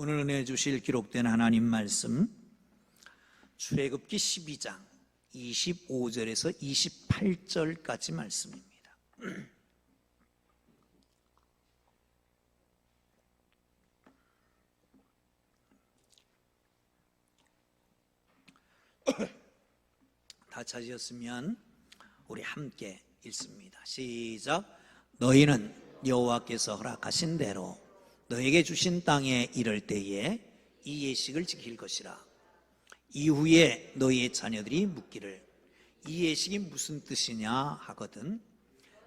오늘 은혜 주실 기록된 하나님 말씀 출애굽기 12장 25절에서 28절까지 말씀입니다. 다 찾으셨으면 우리 함께 읽습니다. 시작. 너희는 여호와께서 허락하신 대로 너에게 주신 땅에 이를 때에 이 예식을 지킬 것이라. 이후에 너희의 자녀들이 묻기를 이 예식이 무슨 뜻이냐 하거든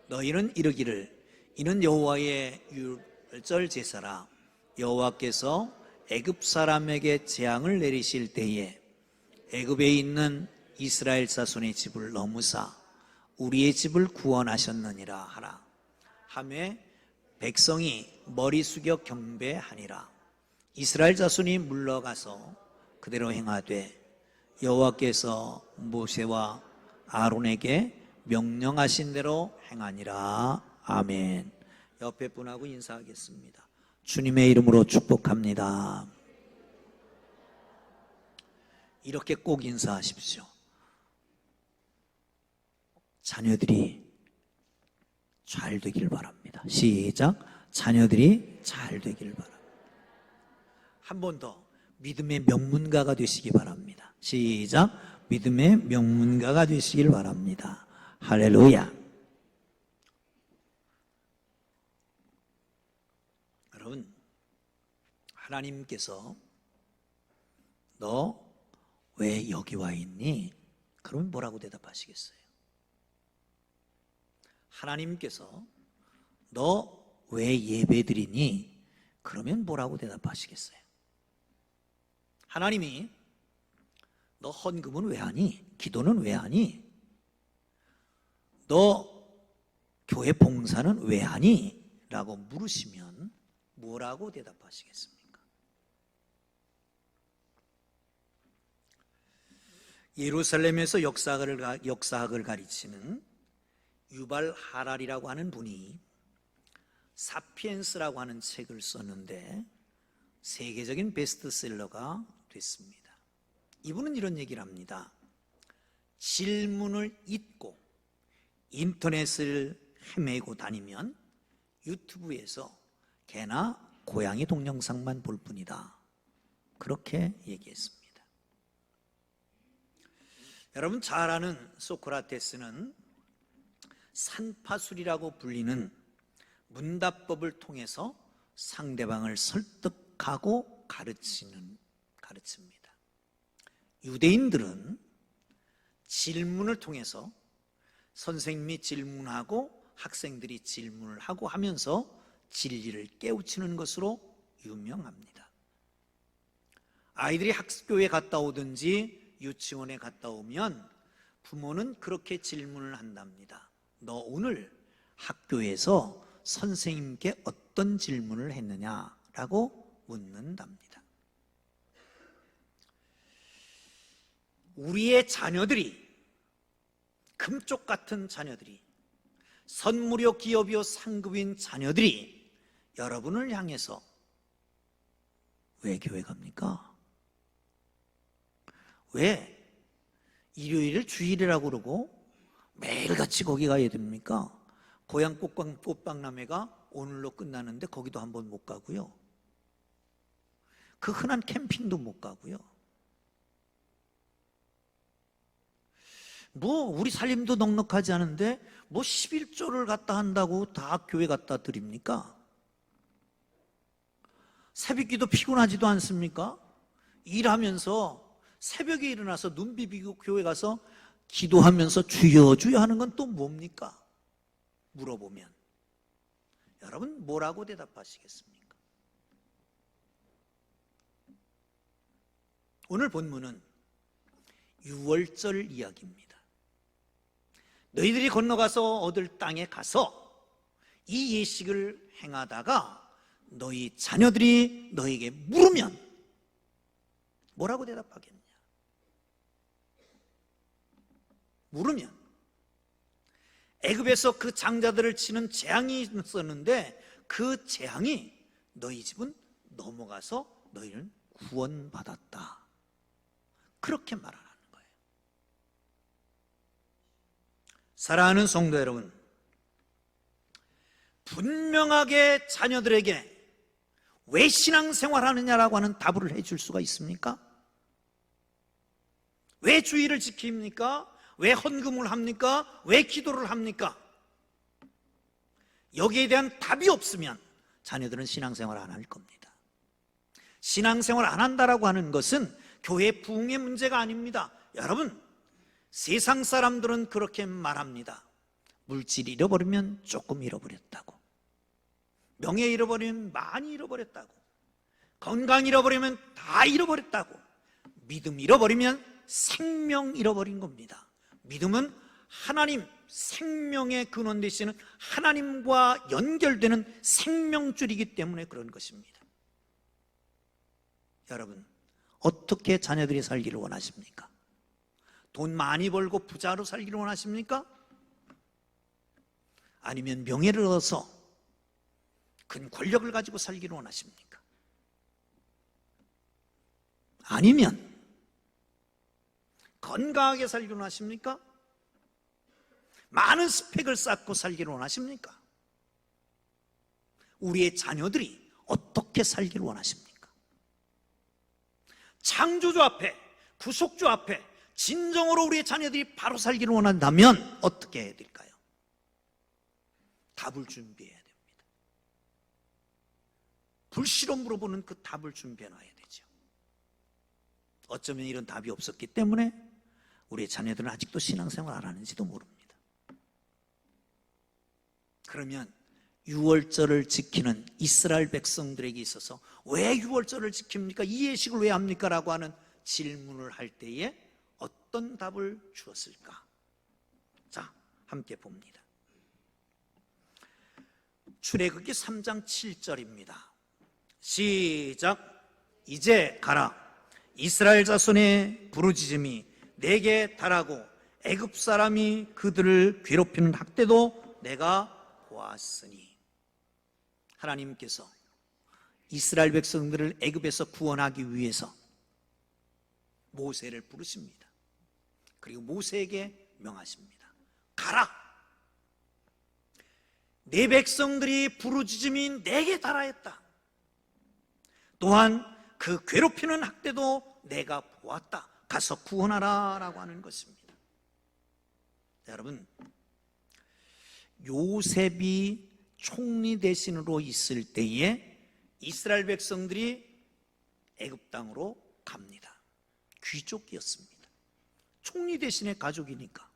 너희는 이르기를 이는 여호와의 율절 제사라. 여호와께서 애굽 사람에게 재앙을 내리실 때에 애굽에 있는 이스라엘 자손의 집을 넘으사 우리의 집을 구원하셨느니라 하라. 하매 백성이 머리 숙여 경배하니라. 이스라엘 자손이 물러가서 그대로 행하되 여호와께서 모세와 아론에게 명령하신 대로 행하니라. 아멘. 옆에 분하고 인사하겠습니다. 주님의 이름으로 축복합니다. 이렇게 꼭 인사하십시오. 자녀들이 잘 되길 바랍니다. 시작. 자녀들이 잘 되길 바랍니다. 한 번 더 믿음의 명문가가 되시기 바랍니다. 시작. 믿음의 명문가가 되시길 바랍니다. 할렐루야. 여러분, 하나님께서 너 왜 여기 와 있니? 그러면 뭐라고 대답하시겠어요? 하나님께서 너 왜 예배드리니? 그러면 뭐라고 대답하시겠어요? 하나님이 너 헌금은 왜 하니? 기도는 왜 하니? 너 교회 봉사는 왜 하니? 라고 물으시면 뭐라고 대답하시겠습니까? 예루살렘에서 역사학을 가르치는 유발 하랄이라고 하는 분이 사피엔스라고 하는 책을 썼는데 세계적인 베스트셀러가 됐습니다. 이분은 이런 얘기를 합니다. 질문을 잊고 인터넷을 헤매고 다니면 유튜브에서 개나 고양이 동영상만 볼 뿐이다. 그렇게 얘기했습니다. 여러분 잘 아는 소크라테스는 산파술이라고 불리는 문답법을 통해서 상대방을 설득하고 가르칩니다. 유대인들은 질문을 통해서 선생님이 질문하고 학생들이 질문을 하고 하면서 진리를 깨우치는 것으로 유명합니다. 아이들이 학교에 갔다 오든지 유치원에 갔다 오면 부모는 그렇게 질문을 한답니다. 너 오늘 학교에서 선생님께 어떤 질문을 했느냐라고 묻는답니다. 우리의 자녀들이, 금쪽 같은 자녀들이, 선물이요 기업이요 상급인 자녀들이 여러분을 향해서 왜 교회 갑니까? 왜 일요일을 주일이라고 그러고 매일같이 거기 가야 됩니까? 고향 꽃박람회가 오늘로 끝나는데 거기도 한번 못 가고요. 그 흔한 캠핑도 못 가고요. 뭐 우리 살림도 넉넉하지 않은데 뭐 11조를 갖다 한다고 다 교회 갖다 드립니까? 새벽기도 피곤하지도 않습니까? 일하면서 새벽에 일어나서 눈 비비고 교회 가서 기도하면서 주여 주여 하는 건 또 뭡니까? 물어보면 여러분 뭐라고 대답하시겠습니까? 오늘 본문은 유월절 이야기입니다. 너희들이 건너가서 얻을 땅에 가서 이 예식을 행하다가 너희 자녀들이 너에게 물으면 뭐라고 대답하겠냐? 물으면 애굽에서 그 장자들을 치는 재앙이 있었는데 그 재앙이 너희 집은 넘어가서 너희는 구원받았다. 그렇게 말하는 거예요. 사랑하는 성도 여러분, 분명하게 자녀들에게 왜 신앙생활 하느냐라고 하는 답을 해줄 수가 있습니까? 왜 주의를 지킵니까? 왜 헌금을 합니까? 왜 기도를 합니까? 여기에 대한 답이 없으면 자녀들은 신앙생활 안 할 겁니다. 신앙생활 안 한다라고 하는 것은 교회 부흥의 문제가 아닙니다. 여러분, 세상 사람들은 그렇게 말합니다. 물질 잃어버리면 조금 잃어버렸다고, 명예 잃어버리면 많이 잃어버렸다고, 건강 잃어버리면 다 잃어버렸다고, 믿음 잃어버리면 생명 잃어버린 겁니다. 믿음은 하나님, 생명의 근원 되시는 하나님과 연결되는 생명줄이기 때문에 그런 것입니다. 여러분, 어떻게 자녀들이 살기를 원하십니까? 돈 많이 벌고 부자로 살기를 원하십니까? 아니면 명예를 얻어서 큰 권력을 가지고 살기를 원하십니까? 아니면 건강하게 살기를 원하십니까? 많은 스펙을 쌓고 살기를 원하십니까? 우리의 자녀들이 어떻게 살기를 원하십니까? 창조주 앞에, 구속주 앞에 진정으로 우리의 자녀들이 바로 살기를 원한다면 어떻게 해야 될까요? 답을 준비해야 됩니다. 불씨로 물어보는 그 답을 준비해 놔야 되죠. 어쩌면 이런 답이 없었기 때문에 우리의 자녀들은 아직도 신앙생활 안 하는지도 모릅니다. 그러면 유월절을 지키는 이스라엘 백성들에게 있어서 왜 유월절을 지킵니까? 이 예식을 왜 합니까? 라고 하는 질문을 할 때에 어떤 답을 주었을까? 자, 함께 봅니다. 출애굽기 3장 7절입니다. 시작. 이제 가라. 이스라엘 자손의 부르짖음이 내게 달하고 애굽 사람이 그들을 괴롭히는 학대도 내가 보았으니. 하나님께서 이스라엘 백성들을 애굽에서 구원하기 위해서 모세를 부르십니다. 그리고 모세에게 명하십니다. 가라. 내 백성들이 부르짖음이 내게 달하였다. 또한 그 괴롭히는 학대도 내가 보았다. 가서 구원하라 라고 하는 것입니다. 여러분, 요셉이 총리 대신으로 있을 때에 이스라엘 백성들이 애굽 땅으로 갑니다. 귀족이었습니다. 총리 대신의 가족이니까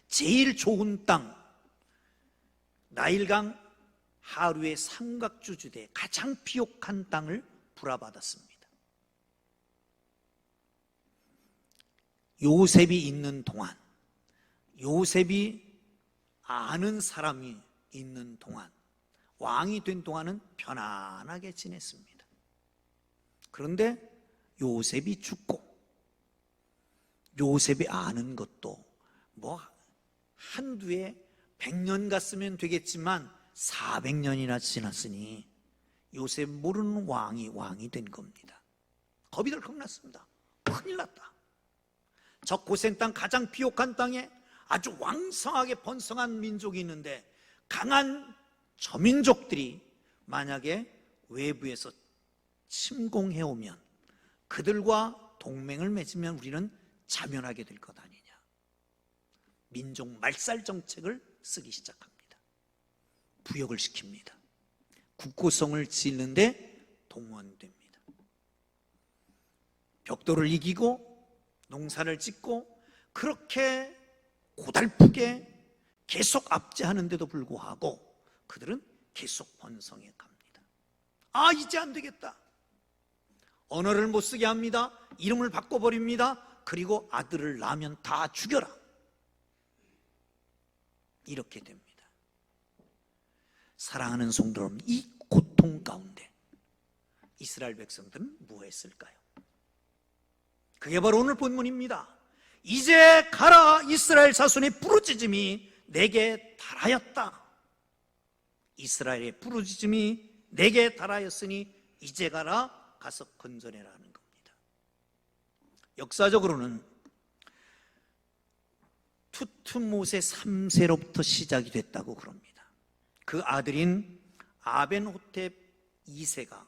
제일 좋은 땅, 나일강 하류의 삼각주주대 가장 비옥한 땅을 불화받았습니다. 요셉이 있는 동안, 요셉이 아는 사람이 있는 동안, 왕이 된 동안은 편안하게 지냈습니다. 그런데 요셉이 죽고 요셉이 아는 것도 뭐 한두 해 100년 갔으면 되겠지만 400년이나 지났으니 요셉 모르는 왕이 된 겁니다. 겁이 덜컥 났습니다. 큰일 났다. 저 고센 땅, 가장 비옥한 땅에 아주 왕성하게 번성한 민족이 있는데 강한 저 민족들이 만약에 외부에서 침공해 오면, 그들과 동맹을 맺으면 우리는 자멸하게 될 것 아니냐. 민족 말살 정책을 쓰기 시작합니다. 부역을 시킵니다. 국고성을 짓는데 동원됩니다. 벽돌을 이기고 농사를 짓고 그렇게 고달프게 계속 압제하는데도 불구하고 그들은 계속 번성해 갑니다. 아, 이제 안 되겠다. 언어를 못 쓰게 합니다. 이름을 바꿔버립니다. 그리고 아들을 낳으면 다 죽여라. 이렇게 됩니다. 사랑하는 성도 여러분, 이 고통 가운데 이스라엘 백성들은 뭐 했을까요? 그게 바로 오늘 본문입니다. 이제 가라. 이스라엘 자손의 부르짖음이 내게 달하였다. 이스라엘의 부르짖음이 내게 달하였으니 이제 가라. 가서 건져내라는 겁니다. 역사적으로는 투트모세 3세로부터 시작이 됐다고 그럽니다. 그 아들인 아벤호텝 2세가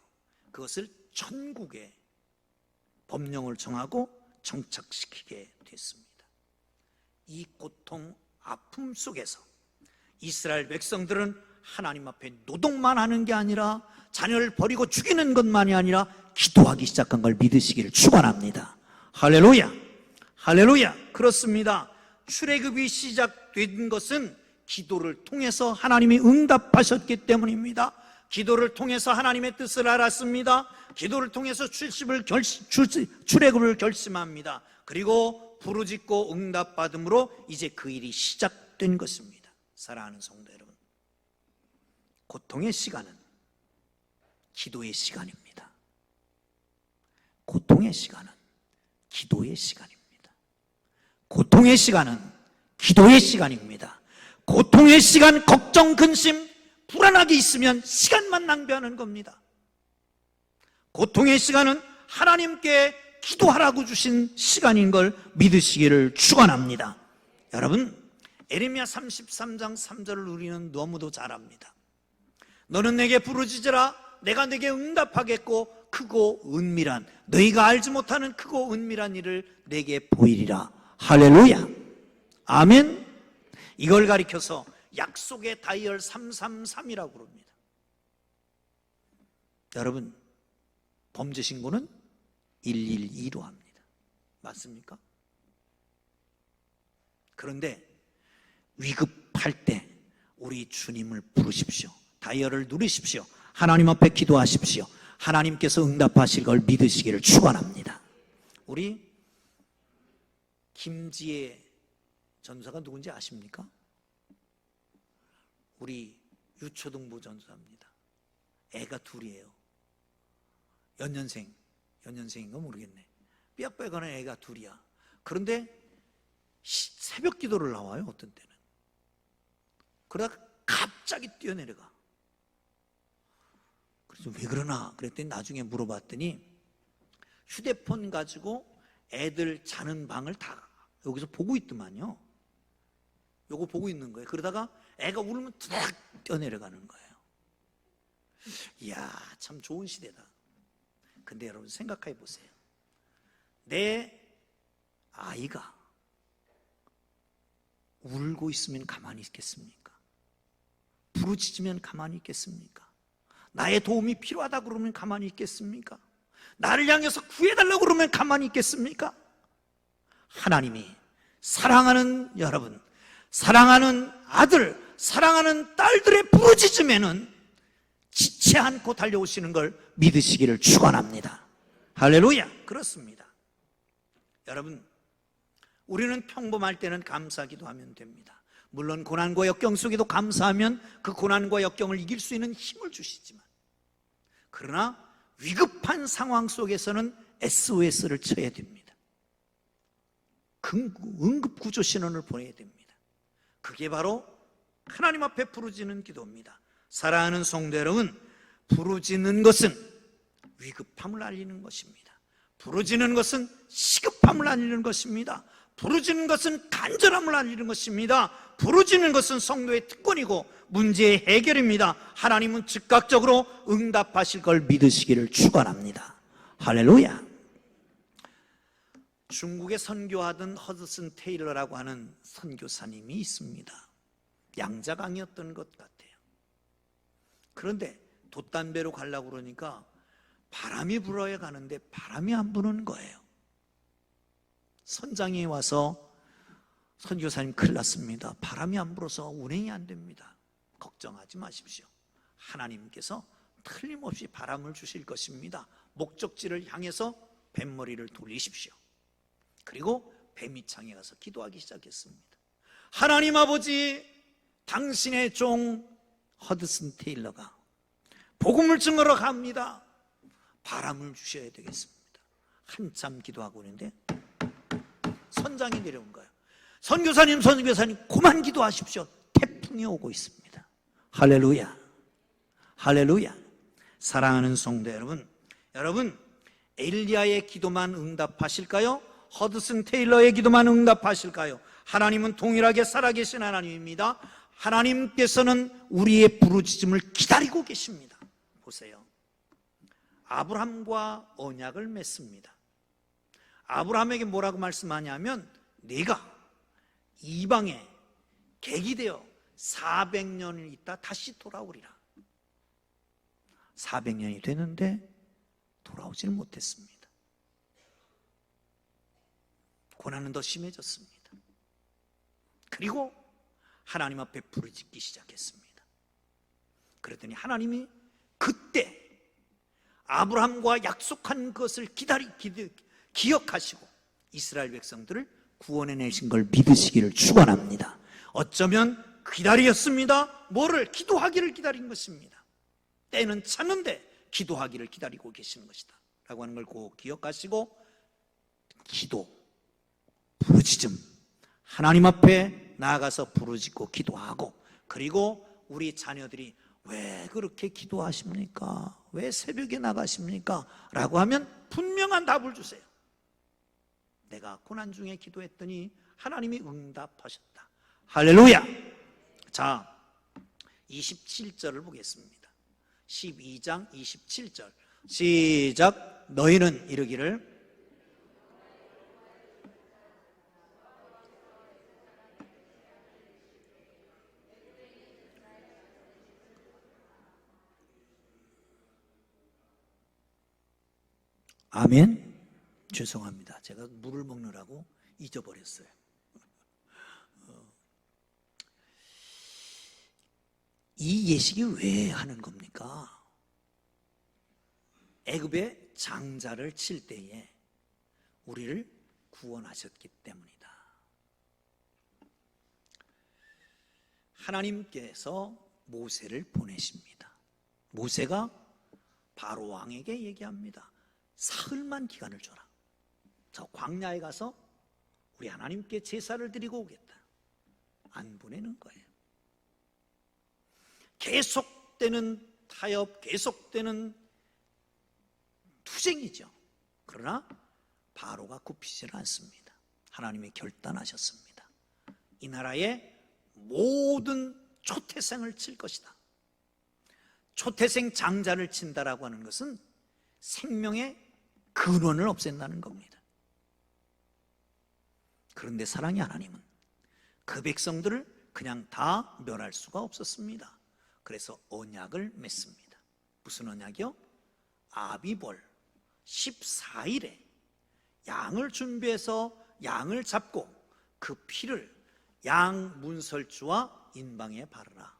그것을 천국의 법령을 정하고 정착시키게 됐습니다. 이 고통, 아픔 속에서 이스라엘 백성들은 하나님 앞에 노동만 하는 게 아니라 자녀를 버리고 죽이는 것만이 아니라 기도하기 시작한 걸 믿으시기를 축원합니다. 할렐루야, 할렐루야. 그렇습니다. 출애굽이 시작된 것은 기도를 통해서 하나님이 응답하셨기 때문입니다. 기도를 통해서 하나님의 뜻을 알았습니다. 기도를 통해서 출애굽을 결심합니다. 그리고 부르짖고 응답받음으로 이제 그 일이 시작된 것입니다. 사랑하는 성도 여러분, 고통의 시간은 기도의 시간입니다. 고통의 시간은 기도의 시간입니다. 고통의 시간은 기도의 시간입니다. 고통의 시간, 걱정, 근심, 불안하게 있으면 시간만 낭비하는 겁니다. 고통의 시간은 하나님께 기도하라고 주신 시간인 걸 믿으시기를 축원합니다. 여러분, 에레미야 33장 3절을 우리는 너무도 잘 압니다. 너는 내게 부르짖으라, 내가 내게 응답하겠고 크고 은밀한, 너희가 알지 못하는 크고 은밀한 일을 내게 보이리라. 할렐루야, 아멘. 이걸 가리켜서 약속의 다이얼 333이라고 그럽니다. 여러분, 범죄 신고는 112로 합니다. 맞습니까? 그런데 위급할 때 우리 주님을 부르십시오. 다이얼을 누르십시오. 하나님 앞에 기도하십시오. 하나님께서 응답하실 걸 믿으시기를 축원합니다. 우리 김지혜 전사가 누군지 아십니까? 우리 유초등부 전사입니다. 애가 둘이에요. 연년생인가 모르겠네. 삐약빼가는 애가 둘이야. 그런데 새벽 기도를 나와요, 어떤 때는. 그러다가 갑자기 뛰어내려가. 그래서 왜 그러나 그랬더니 나중에 물어봤더니 휴대폰 가지고 애들 자는 방을 다 여기서 보고 있더만요. 요거 보고 있는 거예요. 그러다가 애가 울면 투닥 뛰어내려가는 거예요. 이야, 참 좋은 시대다. 근데 여러분 생각해 보세요. 내 아이가 울고 있으면 가만히 있겠습니까? 부르짖으면 가만히 있겠습니까? 나의 도움이 필요하다 그러면 가만히 있겠습니까? 나를 향해서 구해달라고 그러면 가만히 있겠습니까? 하나님이 사랑하는 여러분, 사랑하는 아들, 사랑하는 딸들의 부르짖음에는 지체 않고 달려오시는 걸 믿으시기를 축원합니다. 할렐루야. 그렇습니다. 여러분, 우리는 평범할 때는 감사기도 하면 됩니다. 물론 고난과 역경 속에도 감사하면 그 고난과 역경을 이길 수 있는 힘을 주시지만, 그러나 위급한 상황 속에서는 SOS를 쳐야 됩니다. 응급구조 신호를 보내야 됩니다. 그게 바로 하나님 앞에 부르짖는 기도입니다. 사랑하는 성도 여러분, 부르짖는 것은 위급함을 알리는 것입니다. 부르짖는 것은 시급함을 알리는 것입니다. 부르짖는 것은 간절함을 알리는 것입니다. 부르짖는 것은 성도의 특권이고 문제의 해결입니다. 하나님은 즉각적으로 응답하실 걸 믿으시기를 축원합니다. 할렐루야. 중국에 선교하던 허드슨 테일러라고 하는 선교사님이 있습니다. 양자강이었던 것 같아요. 그런데 돛담배로 가려고 그러니까 바람이 불어야 가는데 바람이 안 부는 거예요. 선장이 와서 선교사님 큰일 났습니다. 바람이 안 불어서 운행이 안 됩니다. 걱정하지 마십시오. 하나님께서 틀림없이 바람을 주실 것입니다. 목적지를 향해서 뱃머리를 돌리십시오. 그리고 뱀이창에 가서 기도하기 시작했습니다. 하나님 아버지, 당신의 종 허드슨 테일러가 복음을 증거로 갑니다. 바람을 주셔야 되겠습니다. 한참 기도하고 있는데 선장이 내려온 거예요. 선교사님 그만 기도하십시오. 태풍이 오고 있습니다. 할렐루야, 할렐루야. 사랑하는 성도 여러분, 엘리야의 기도만 응답하실까요? 허드슨 테일러의 기도만 응답하실까요? 하나님은 동일하게 살아계신 하나님입니다. 하나님께서는 우리의 부르짖음을 기다리고 계십니다. 보세요. 아브라함과 언약을 맺습니다. 아브라함에게 뭐라고 말씀하냐면 네가 이방에 객이 되어 400년을 있다 다시 돌아오리라. 400년이 되는데 돌아오지는 못했습니다. 고난은 더 심해졌습니다. 그리고 하나님 앞에 부르짖기 시작했습니다. 그랬더니 하나님이 그때 아브라함과 약속한 것을 기억하시고 이스라엘 백성들을 구원해내신 걸 믿으시기를 축원합니다. 어쩌면 기다렸습니다. 뭐를? 기도하기를 기다린 것입니다. 때는 찼는데 기도하기를 기다리고 계시는 것이다 라고 하는 걸 꼭 기억하시고 기도, 부르짖음, 하나님 앞에 나아가서 부르짖고 기도하고, 그리고 우리 자녀들이 왜 그렇게 기도하십니까? 왜 새벽에 나가십니까? 라고 하면 분명한 답을 주세요. 내가 고난 중에 기도했더니 하나님이 응답하셨다. 할렐루야. 자, 27절을 보겠습니다. 12장 27절 시작. 너희는 이르기를 아멘. 죄송합니다. 제가 물을 먹느라고 잊어버렸어요. 이 예식이 왜 하는 겁니까? 애굽의 장자를 칠 때에 우리를 구원하셨기 때문이다. 하나님께서 모세를 보내십니다. 모세가 바로 왕에게 얘기합니다. 사흘만 기간을 줘라. 저 광야에 가서 우리 하나님께 제사를 드리고 오겠다. 안 보내는 거예요. 계속되는 타협, 계속되는 투쟁이죠. 그러나 바로가 굽히질 않습니다. 하나님이 결단하셨습니다. 이 나라의 모든 초태생을 칠 것이다. 초태생 장자를 친다라고 하는 것은 생명의 근원을 없앤다는 겁니다. 그런데 사랑의 하나님은 그 백성들을 그냥 다 멸할 수가 없었습니다. 그래서 언약을 맺습니다. 무슨 언약이요? 아비벌 14일에 양을 준비해서 양을 잡고 그 피를 양 문설주와 인방에 바르라.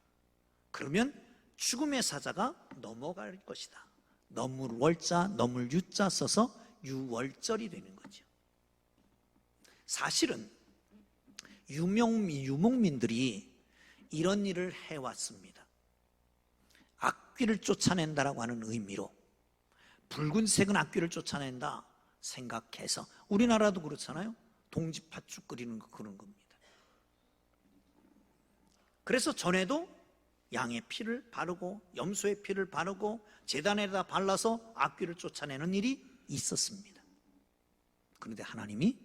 그러면 죽음의 사자가 넘어갈 것이다. 넘을 월자, 넘을 유자 써서 유월절이 되는 거죠. 사실은 유목민들이 이런 일을 해왔습니다. 악귀를 쫓아낸다라고 하는 의미로 붉은색은 악귀를 쫓아낸다 생각해서, 우리나라도 그렇잖아요. 동지팥죽 끓이는 거 그런 겁니다. 그래서 전에도 양의 피를 바르고 염소의 피를 바르고 제단에다 발라서 악귀를 쫓아내는 일이 있었습니다. 그런데 하나님이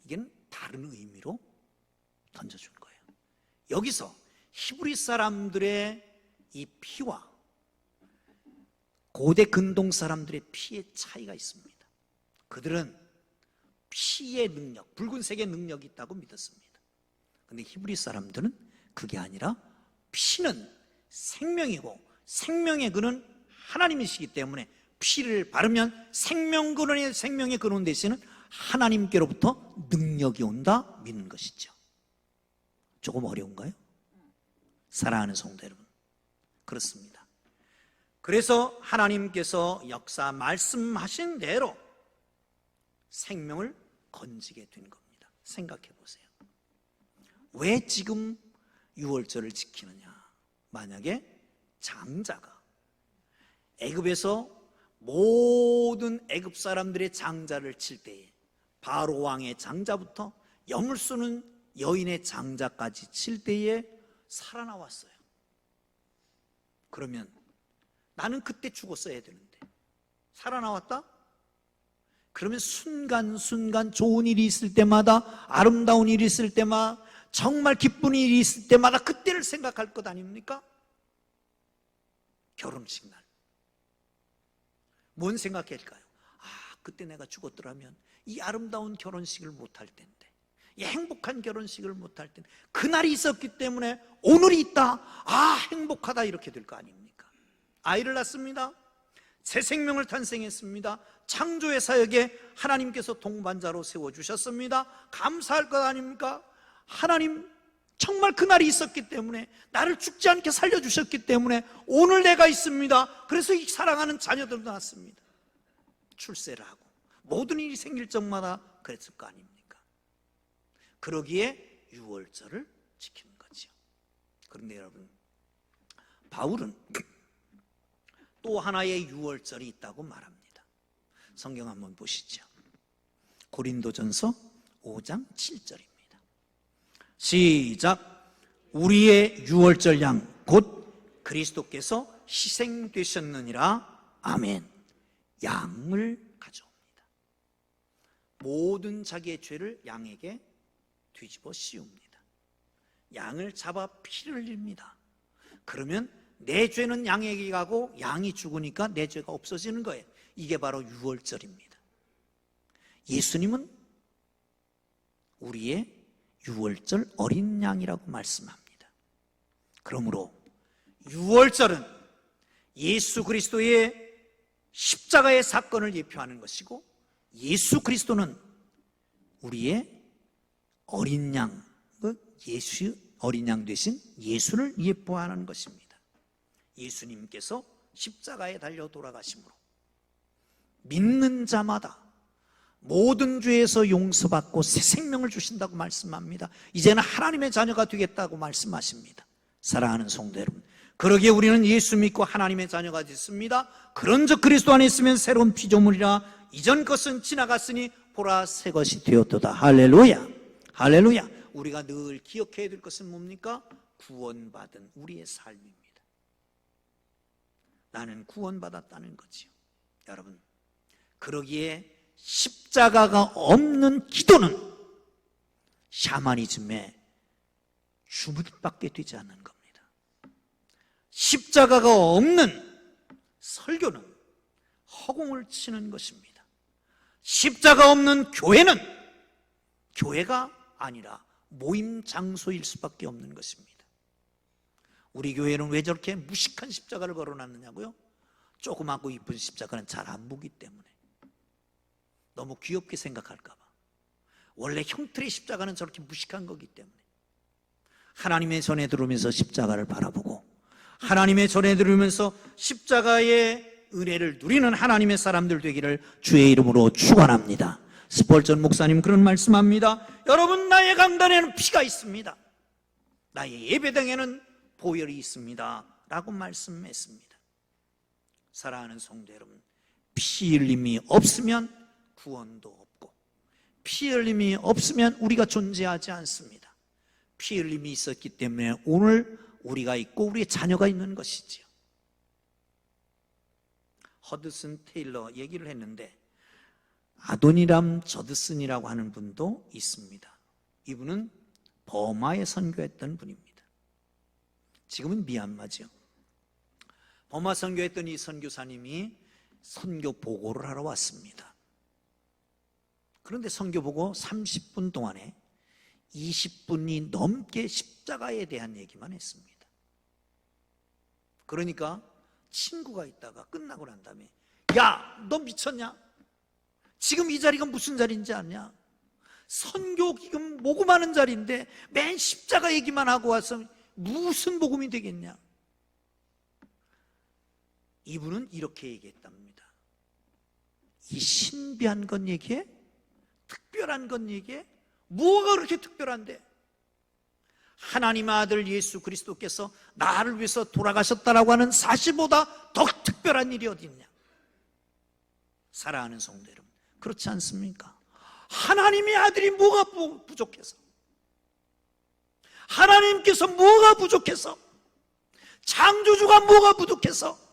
이건 다른 의미로 던져준 거예요. 여기서 히브리 사람들의 이 피와 고대 근동 사람들의 피의 차이가 있습니다. 그들은 피의 능력, 붉은색의 능력이 있다고 믿었습니다. 그런데 히브리 사람들은 그게 아니라 피는 생명이고 생명의 근원 하나님이시기 때문에 피를 바르면 생명근원의 생명의 근원 대신은 하나님께로부터 능력이 온다 믿는 것이죠. 조금 어려운가요? 사랑하는 성도 여러분, 그렇습니다. 그래서 하나님께서 역사 말씀하신 대로 생명을 건지게 된 겁니다. 생각해 보세요. 왜 지금 유월절을 지키느냐? 만약에 장자가 애굽에서 모든 애굽 사람들의 장자를 칠 때에 바로 왕의 장자부터 영을 쏘는 여인의 장자까지 칠 때에 살아나왔어요. 그러면 나는 그때 죽었어야 되는데 살아나왔다? 그러면 순간순간 좋은 일이 있을 때마다, 아름다운 일이 있을 때마다, 정말 기쁜 일이 있을 때마다 그때를 생각할 것 아닙니까? 결혼식 날. 뭔 생각할까요? 그때 내가 죽었더라면 이 아름다운 결혼식을 못할 텐데, 이 행복한 결혼식을 못할 텐데, 그날이 있었기 때문에 오늘이 있다. 행복하다. 이렇게 될 거 아닙니까? 아이를 낳습니다. 새 생명을 탄생했습니다. 창조의 사역에 하나님께서 동반자로 세워주셨습니다. 감사할 것 아닙니까? 하나님 정말 그날이 있었기 때문에, 나를 죽지 않게 살려주셨기 때문에 오늘 내가 있습니다. 그래서 이 사랑하는 자녀들도 낳았습니다. 출세를 하고 모든 일이 생길 적마다 그랬을 거 아닙니까? 그러기에 유월절을 지키는 거죠. 그런데 여러분, 바울은 또 하나의 유월절이 있다고 말합니다. 성경 한번 보시죠. 고린도전서 5장 7절입니다. 시작. 우리의 유월절 양 곧 그리스도께서 희생되셨느니라. 아멘. 양을 가져옵니다. 모든 자기의 죄를 양에게 뒤집어 씌웁니다. 양을 잡아 피를 흘립니다. 그러면 내 죄는 양에게 가고 양이 죽으니까 내 죄가 없어지는 거예요. 이게 바로 유월절입니다. 예수님은 우리의 유월절 어린 양이라고 말씀합니다. 그러므로 유월절은 예수 그리스도의 십자가의 사건을 예표하는 것이고, 예수 그리스도는 우리의 어린 양, 예수 어린 양 되신 예수를 예표하는 것입니다. 예수님께서 십자가에 달려 돌아가심으로 믿는 자마다 모든 죄에서 용서받고 새 생명을 주신다고 말씀합니다. 이제는 하나님의 자녀가 되겠다고 말씀하십니다. 사랑하는 성도 여러분, 그러기에 우리는 예수 믿고 하나님의 자녀가 됐습니다. 그런즉 그리스도 안에 있으면 새로운 피조물이라. 이전 것은 지나갔으니 보라 새 것이 되었도다. 할렐루야. 할렐루야. 우리가 늘 기억해야 될 것은 뭡니까? 구원받은 우리의 삶입니다. 나는 구원받았다는 거지요. 여러분, 그러기에 십자가가 없는 기도는 샤머니즘의 주문밖에 되지 않는 겁니다. 십자가가 없는 설교는 허공을 치는 것입니다. 십자가 없는 교회는 교회가 아니라 모임 장소일 수밖에 없는 것입니다. 우리 교회는 왜 저렇게 무식한 십자가를 걸어놨느냐고요? 조그맣고 이쁜 십자가는 잘 안 보기 때문에, 너무 귀엽게 생각할까 봐. 원래 형틀의 십자가는 저렇게 무식한 거기 때문에, 하나님의 전에 들어오면서 십자가를 바라보고 하나님의 전에 들으면서 십자가의 은혜를 누리는 하나님의 사람들 되기를 주의 이름으로 축원합니다. 스펄전 목사님 그런 말씀합니다. 여러분, 나의 강단에는 피가 있습니다. 나의 예배당에는 보혈이 있습니다. 라고 말씀했습니다. 사랑하는 성도 여러분, 피 흘림이 없으면 구원도 없고, 피 흘림이 없으면 우리가 존재하지 않습니다. 피 흘림이 있었기 때문에 오늘 우리가 있고 우리의 자녀가 있는 것이지요. 허드슨 테일러 얘기를 했는데, 아도니람 저드슨이라고 하는 분도 있습니다. 이분은 버마에 선교했던 분입니다. 지금은 미얀마죠. 버마 선교했던 이 선교사님이 선교 보고를 하러 왔습니다. 그런데 선교 보고 30분 동안에 20분이 넘게 십자가에 대한 얘기만 했습니다. 그러니까 친구가 있다가 끝나고 난 다음에, 야, 너 미쳤냐? 지금 이 자리가 무슨 자리인지 아냐? 선교 지금 모금하는 자리인데 맨 십자가 얘기만 하고 와서 무슨 복음이 되겠냐? 이분은 이렇게 얘기했답니다. 이 신비한 것 얘기해? 특별한 것 얘기해? 뭐가 그렇게 특별한데? 하나님 아들 예수 그리스도께서 나를 위해서 돌아가셨다라고 하는 사실보다 더 특별한 일이 어디 있냐? 사랑하는 성도 여러분, 그렇지 않습니까? 하나님의 아들이 뭐가 부족해서, 하나님께서 뭐가 부족해서, 창조주가 뭐가 부족해서,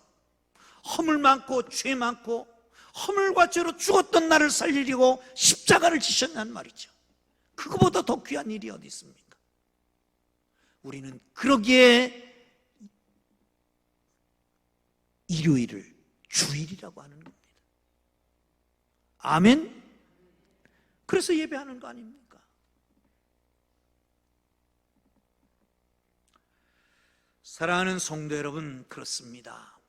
허물 많고 죄 많고 허물과 죄로 죽었던 나를 살리려고 십자가를 지셨냔 말이죠. 그거보다 더 귀한 일이 어디 있습니까? 우리는 그러기에 일요일을 주일이라고 하는 겁니다. 아멘? 그래서 예배하는 거 아닙니까? 사랑하는 성도 여러분, 그렇습니다.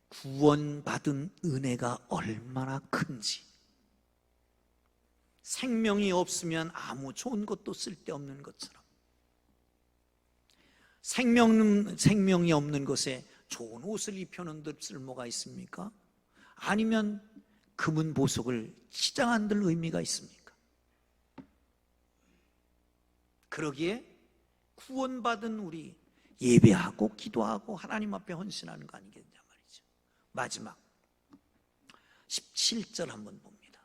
구원받은 은혜가 얼마나 큰지, 생명이 없으면 아무 좋은 것도 쓸데없는 것처럼, 생명이 없는 것에 좋은 옷을 입혀놓은 쓸모가 있습니까? 아니면 금은 보석을 치장한들 의미가 있습니까? 그러기에 구원받은 우리 예배하고 기도하고 하나님 앞에 헌신하는 거 아니겠냐 말이죠. 마지막 17절 한번 봅니다.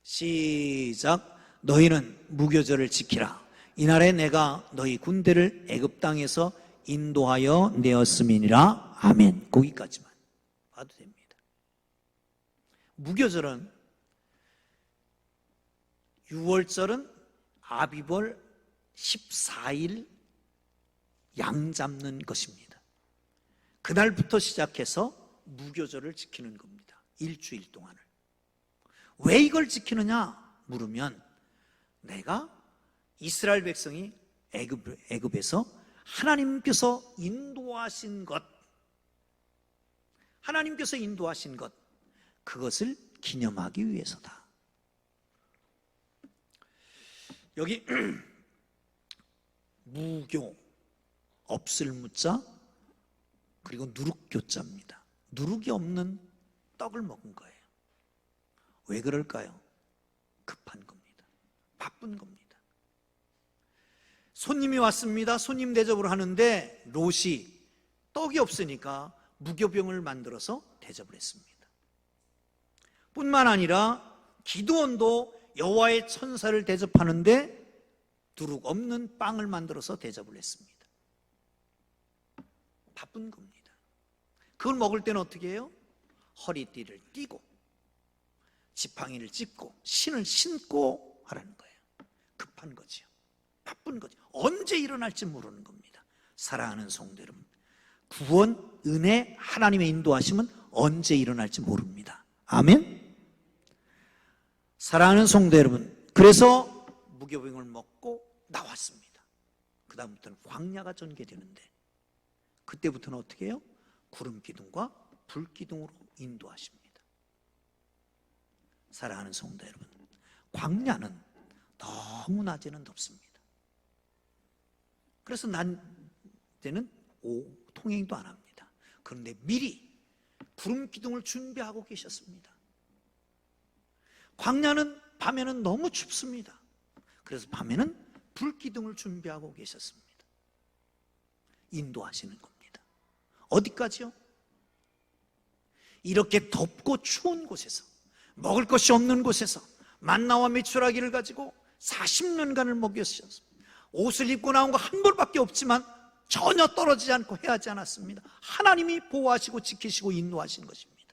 시작. 너희는 무교절을 지키라. 이날에 내가 너희 군대를 애굽 땅에서 인도하여 내었음이니라. 아멘. 거기까지만 봐도 됩니다. 무교절은 6월절은 아비벌 14일 양 잡는 것입니다. 그날부터 시작해서 무교절을 지키는 겁니다. 일주일 동안을. 왜 이걸 지키느냐 물으면, 내가 이스라엘 백성이 애굽에서 하나님께서 인도하신 것, 하나님께서 인도하신 것, 그것을 기념하기 위해서다. 여기 무교, 없을 무자, 그리고 누룩교자입니다. 누룩이 없는 떡을 먹은 거예요. 왜 그럴까요? 급한 겁니다. 바쁜 겁니다. 손님이 왔습니다. 손님 대접을 하는데 롯이 떡이 없으니까 무교병을 만들어서 대접을 했습니다. 뿐만 아니라 기드온도 여호와의 천사를 대접하는데 누룩 없는 빵을 만들어서 대접을 했습니다. 바쁜 겁니다. 그걸 먹을 때는 어떻게 해요? 허리띠를 띠고 지팡이를 짚고 신을 신고 하라는 거예요. 급한 거죠. 바쁜 거죠. 언제 일어날지 모르는 겁니다. 사랑하는 성도 여러분, 구원, 은혜, 하나님의 인도하심은 언제 일어날지 모릅니다. 아멘? 사랑하는 성도 여러분, 그래서 무교병을 먹고 나왔습니다. 그 다음부터는 광야가 전개되는데, 그때부터는 어떻게 해요? 구름기둥과 불기둥으로 인도하십니다. 사랑하는 성도 여러분, 광야는 너무 낮에는 덥습니다. 그래서 낮에는 통행도 안 합니다. 그런데 미리 구름기둥을 준비하고 계셨습니다. 광야는 밤에는 너무 춥습니다. 그래서 밤에는 불기둥을 준비하고 계셨습니다. 인도하시는 겁니다. 어디까지요? 이렇게 덥고 추운 곳에서, 먹을 것이 없는 곳에서 만나와 메추라기를 가지고 40년간을 먹였습니다. 옷을 입고 나온 거 한 벌밖에 없지만 전혀 떨어지지 않고 해하지 않았습니다. 하나님이 보호하시고 지키시고 인도하신 것입니다.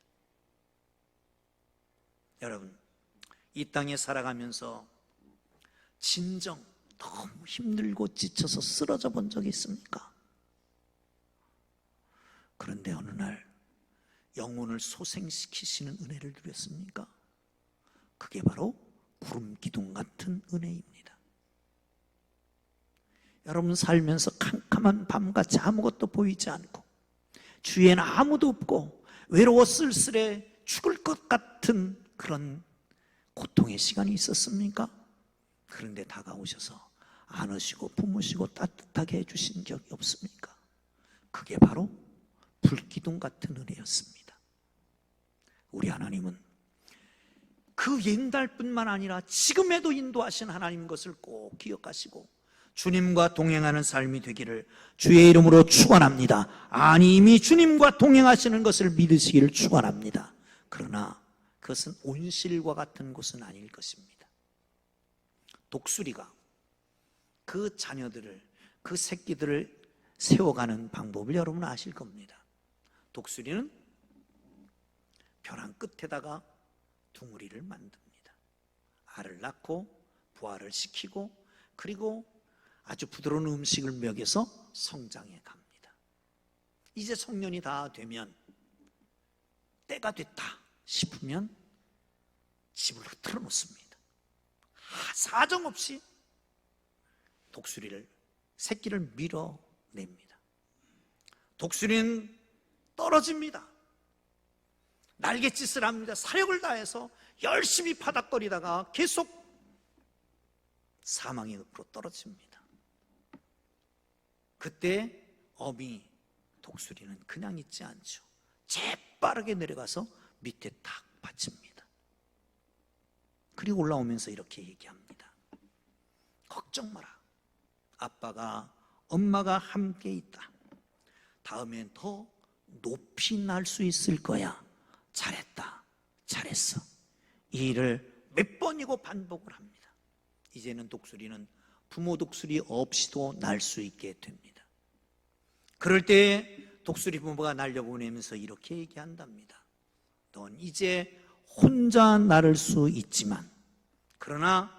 여러분, 이 땅에 살아가면서 진정 너무 힘들고 지쳐서 쓰러져 본 적이 있습니까? 그런데 어느 날 영혼을 소생시키시는 은혜를 누렸습니까? 그게 바로 구름기둥 같은 은혜입니다. 여러분 살면서 캄캄한 밤같이 아무것도 보이지 않고 주위에는 아무도 없고 외로워 쓸쓸해 죽을 것 같은 그런 고통의 시간이 있었습니까? 그런데 다가오셔서 안으시고 품으시고 따뜻하게 해주신 적이 없습니까? 그게 바로 불기둥 같은 은혜였습니다. 우리 하나님은 그 옛날뿐만 아니라 지금에도 인도하신 하나님인 것을 꼭 기억하시고 주님과 동행하는 삶이 되기를 주의 이름으로 축원합니다. 아니, 이미 주님과 동행하시는 것을 믿으시기를 축원합니다. 그러나 그것은 온실과 같은 곳은 아닐 것입니다. 독수리가 그 자녀들을, 그 새끼들을 세워가는 방법을 여러분 아실 겁니다. 독수리는 벼랑 끝에다가 둥우리를 만듭니다. 알을 낳고 부화를 시키고 그리고 아주 부드러운 음식을 먹여서 성장해 갑니다. 이제 성년이 다 되면 때가 됐다 싶으면 집을 흐트러 놓습니다. 사정없이 독수리를 새끼를 밀어냅니다. 독수리는 떨어집니다. 날갯짓을 합니다. 사력을 다해서 열심히 파닥거리다가 계속 사망의 늪으로 떨어집니다. 그때 어미 독수리는 그냥 있지 않죠. 재빠르게 내려가서 밑에 탁 받칩니다. 그리고 올라오면서 이렇게 얘기합니다. 걱정 마라. 아빠가 엄마가 함께 있다. 다음엔 더 높이 날 수 있을 거야. 잘했다. 잘했어. 이 일을 몇 번이고 반복을 합니다. 이제는 독수리는 부모 독수리 없이도 날 수 있게 됩니다. 그럴 때 독수리 부모가 날려보내면서 이렇게 얘기한답니다. 넌 이제 혼자 나를 수 있지만 그러나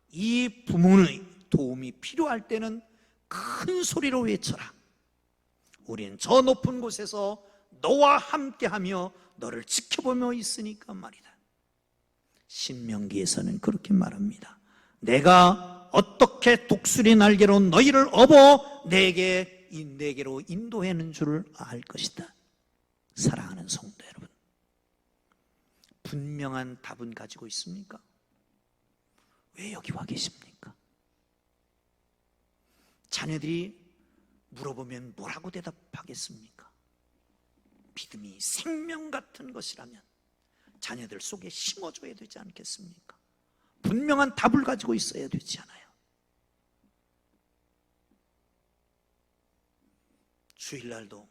이 부모의 도움이 필요할 때는 큰 소리로 외쳐라. 우린 저 높은 곳에서 너와 함께하며 너를 지켜보며 있으니까 말이다. 신명기에서는 그렇게 말합니다. 내가 어떻게 독수리 날개로 너희를 업어 내게로 인도하는 줄을 알 것이다. 사랑하는 성도 여러분, 분명한 답은 가지고 있습니까? 왜 여기 와 계십니까? 자녀들이 물어보면 뭐라고 대답하겠습니까? 믿음이 생명 같은 것이라면 자녀들 속에 심어줘야 되지 않겠습니까? 분명한 답을 가지고 있어야 되지 않아요? 주일날도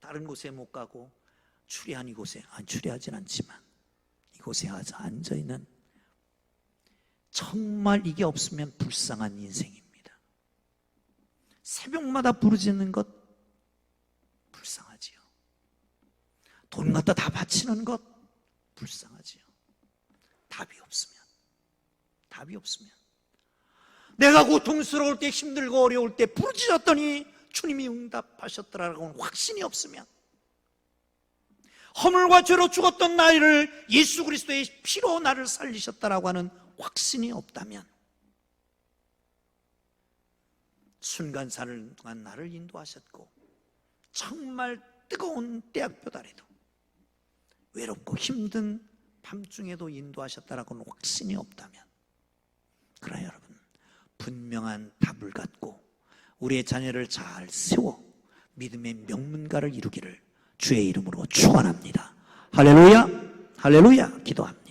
다른 곳에 못 가고 추리한 이곳에, 추리하진 않지만 이곳에 와서 앉아있는, 정말 이게 없으면 불쌍한 인생입니다. 새벽마다 부르짖는 것 불쌍하지요. 돈 갖다 다 바치는 것 불쌍하지요. 답이 없으면 내가 고통스러울 때, 힘들고 어려울 때 부르짖었더니 주님이 응답하셨더라라고는 확신이 없으면, 허물과 죄로 죽었던 나를 예수 그리스도의 피로 나를 살리셨다라고 하는 확신이 없다면, 순간사를 동안 나를 인도하셨고 정말 뜨거운 대학볕 아래도 외롭고 힘든 밤중에도 인도하셨다라고는 확신이 없다면, 그러나 여러분, 분명한 답을 갖고 우리의 자녀를 잘 세워 믿음의 명문가를 이루기를 주의 이름으로 축원합니다. 할렐루야, 할렐루야. 기도합니다.